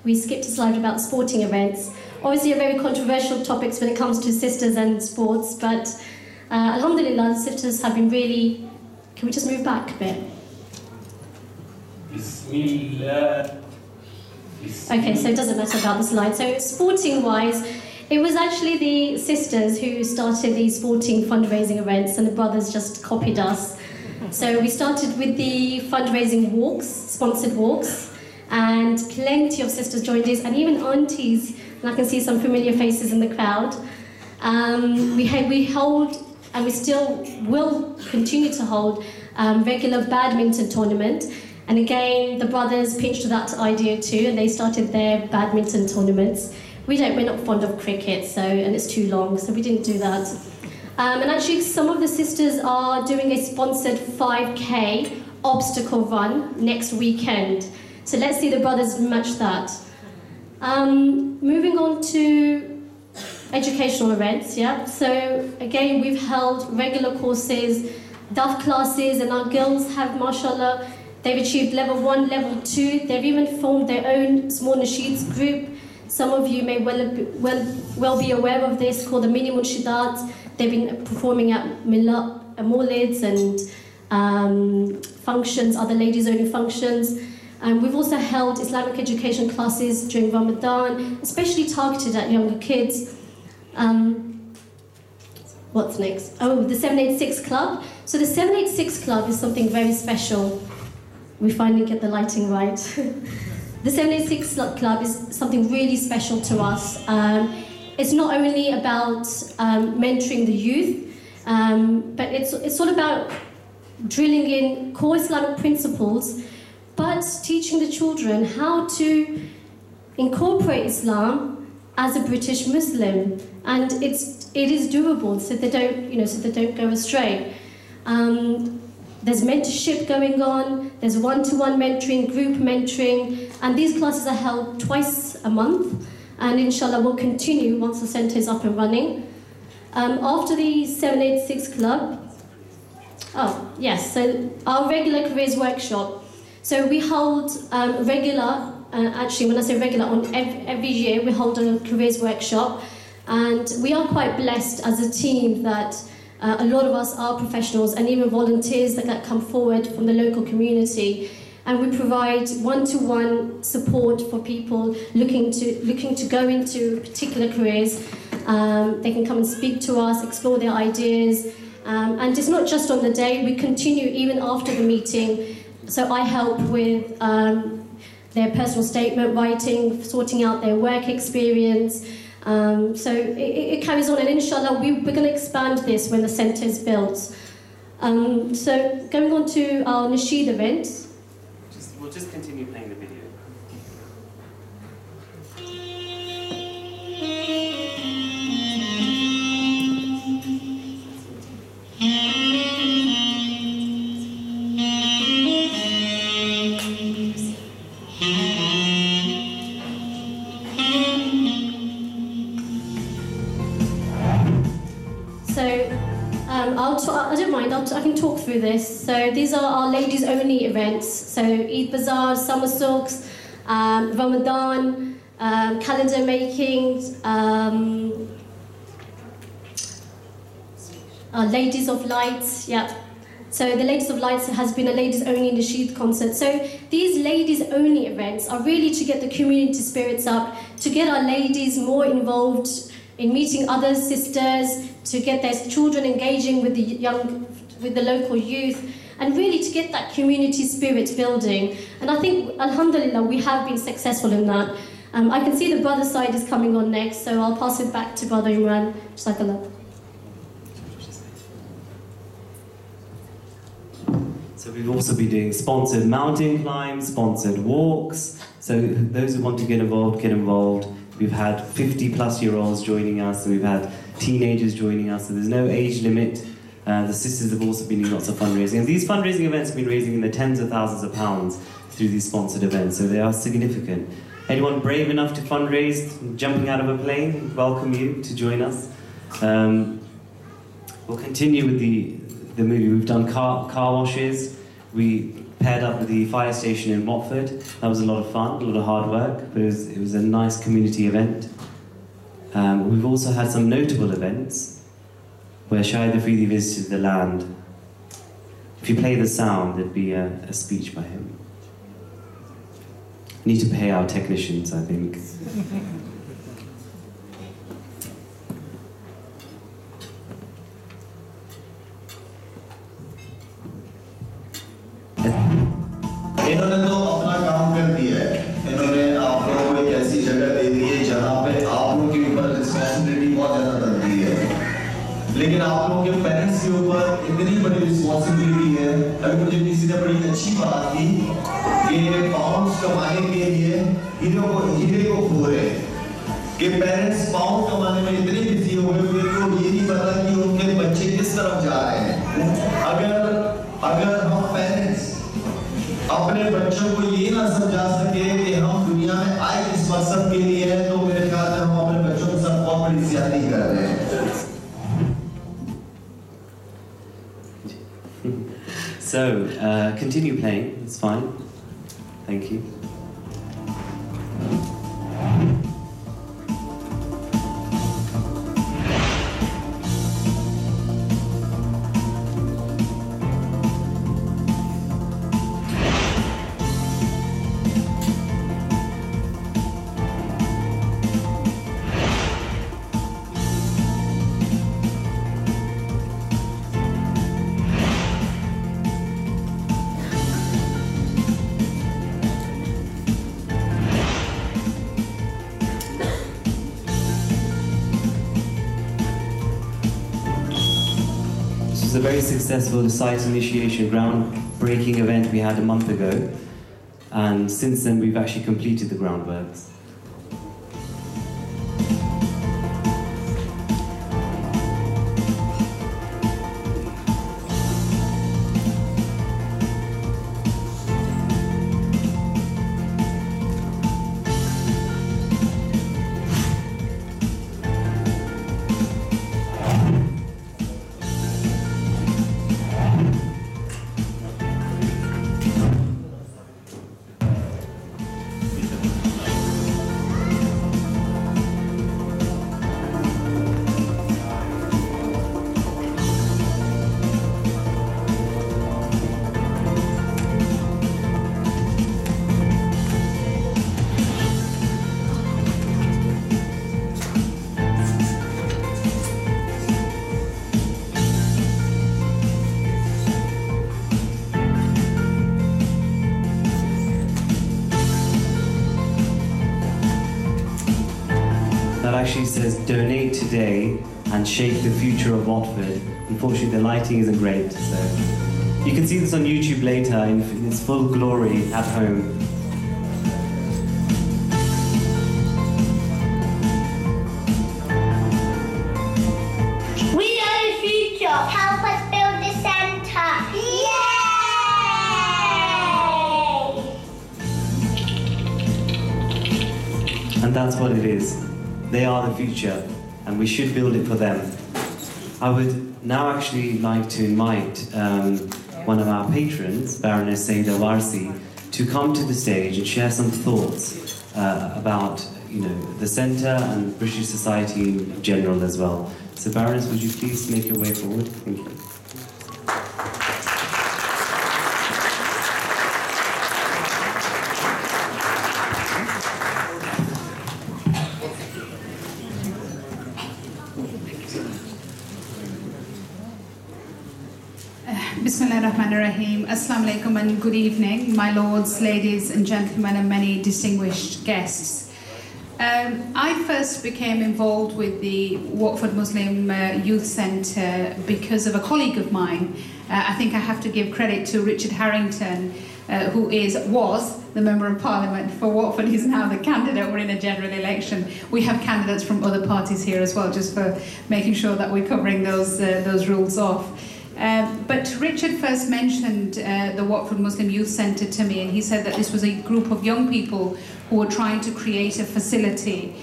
We skipped a slide about sporting events. Obviously, a very controversial topics when it comes to sisters and sports, but alhamdulillah, the sisters have been really... Can we just move back a bit? Bismillah. Okay, so it doesn't matter about the slide. So sporting-wise, it was actually the sisters who started these sporting fundraising events, and the brothers just copied us. So we started with the fundraising walks, sponsored walks, and plenty of sisters joined us, and even aunties, and I can see some familiar faces in the crowd. We hold, and we still will continue to hold, regular badminton tournament. And again, the brothers pitched that idea too, and they started their badminton tournaments. We're not fond of cricket, and it's too long, so we didn't do that. And actually, some of the sisters are doing a sponsored 5K obstacle run next weekend. So let's see the brothers match that. Moving on to educational events, yeah. So again, we've held regular courses, DAF classes, and our girls have, mashallah, they've achieved level 1, level 2. They've even formed their own small nasheeds group. Some of you may well be aware of this, called the Mini Munshidat. They've been performing at Mawlids and functions, other ladies-only functions. We've also held Islamic education classes during Ramadan, especially targeted at younger kids. What's next? Oh, the 786 Club. So the 786 Club is something very special. We finally get the lighting right. The 786 Club is something really special to us. It's not only about mentoring the youth, but it's all about drilling in core Islamic principles, but teaching the children how to incorporate Islam as a British Muslim, and it is doable, so they don't go astray. There's mentorship going on. There's one-to-one mentoring, group mentoring, and these classes are held twice a month, and inshallah will continue once the centre is up and running. After the 786 Club, so our regular careers workshop. So we hold regular, actually when I say regular, on every year we hold a careers workshop, and we are quite blessed as a team that a lot of us are professionals and even volunteers that come forward from the local community, and we provide one-to-one support for people looking to go into particular careers. They can come and speak to us, explore their ideas, and it's not just on the day. We continue even after the meeting. So I help with their personal statement writing, sorting out their work experience. So it carries on, and inshallah we're going to expand this when the centre is built. So going on to our Nasheed event. We'll just continue playing the video. I don't mind, I can talk through this. So these are our ladies only events. So Eid Bazaar, Summer Silks, Ramadan, calendar making, Ladies of Lights, yeah. So the Ladies of Lights has been a ladies only Nasheed concert. So these ladies only events are really to get the community spirits up, to get our ladies more involved in meeting other sisters, to get their children engaging with the local youth, and really to get that community spirit building. And I think, alhamdulillah, we have been successful in that. I can see the brother side is coming on next, so I'll pass it back to Brother Imran. Jazakallah. So we've also been doing sponsored mountain climbs, sponsored walks. So those who want to get involved. We've had 50-plus-year-olds joining us, and we've had teenagers joining us, so there's no age limit. The sisters have also been doing lots of fundraising. And these fundraising events have been raising in the tens of thousands of pounds through these sponsored events, so they are significant. Anyone brave enough to fundraise, jumping out of a plane, welcome you to join us. We'll continue with the movie. We've done car washes. We paired up with the fire station in Watford. That was a lot of fun, a lot of hard work, but it was a nice community event. We've also had some notable events where Shahid Afridi visited the land. If you play the sound, there'd be a speech by him. Need to pay our technicians, I think. इन्होंने तो अपना काम कर दिया है। इन्होंने आप लोगों को एक ऐसी जगह दे दी है जहाँ पे आप लोगों के ऊपर रिस्पॉन्सिबिलिटी बहुत ज़्यादा बनती है। लेकिन आप लोगों के पेरेंट्स के ऊपर इतनी बड़ी रिस्पॉन्सिबिलिटी है। अभी मुझे किसी ने बड़ी अच्छी बात की कि पाउंड्स कमाने के लिए हीरे को खो रहे हैं। कि पेरेंट्स पाउंड कमाने में इतने बिजी हुए कि उनको ये नहीं पता कि उनके बच्चे किस तरफ जा रहे हैं। अगर हम पेरेंट्स अपने बच्चों को ये ना समझा सके कि हम दुनिया में आए किस मकसद के लिए हैं, तो मेरे ख्याल में हम अपने बच्चों के साथ बहुत बड़ी ज्यादती कर रहे हैं। So, continue playing, it's fine. Thank you. A very successful site initiation groundbreaking event we had a month ago, and since then we've actually completed the groundworks. Actually says donate today and shape the future of Watford. Unfortunately the lighting isn't great, so you can see this on YouTube later in its full glory at home. We are the future. Help us build the centre. Yay! And that's what it is. They are the future, and we should build it for them. I would now actually like to invite one of our patrons, Baroness Saiqah Warsi, to come to the stage and share some thoughts about, the centre and British society in general as well. So, Baroness, would you please make your way forward? Thank you. Bismillahirrahmanirrahim. Assalamu alaikum and good evening, my lords, ladies and gentlemen and many distinguished guests. I first became involved with the Watford Muslim Youth Centre because of a colleague of mine. I think I have to give credit to Richard Harrington, who was the Member of Parliament for Watford. He's now the candidate. We're in a general election. We have candidates from other parties here as well, just for making sure that we're covering those rules off. But Richard first mentioned the Watford Muslim Youth Centre to me, and he said that this was a group of young people who were trying to create a facility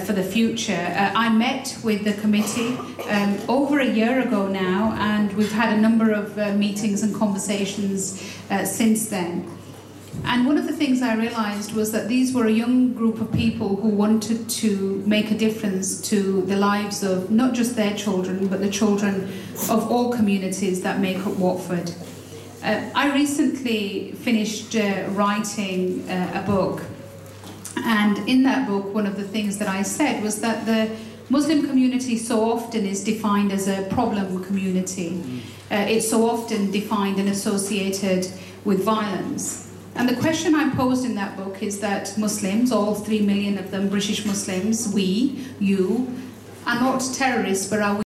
for the future. I met with the committee over a year ago now, and we've had a number of meetings and conversations since then. And one of the things I realised was that these were a young group of people who wanted to make a difference to the lives of not just their children, but the children of all communities that make up Watford. I recently finished writing a book, and in that book, one of the things that I said was that the Muslim community so often is defined as a problem community. It's so often defined and associated with violence. And the question I posed in that book is that Muslims, all 3 million of them, British Muslims, we, you, are not terrorists, but are we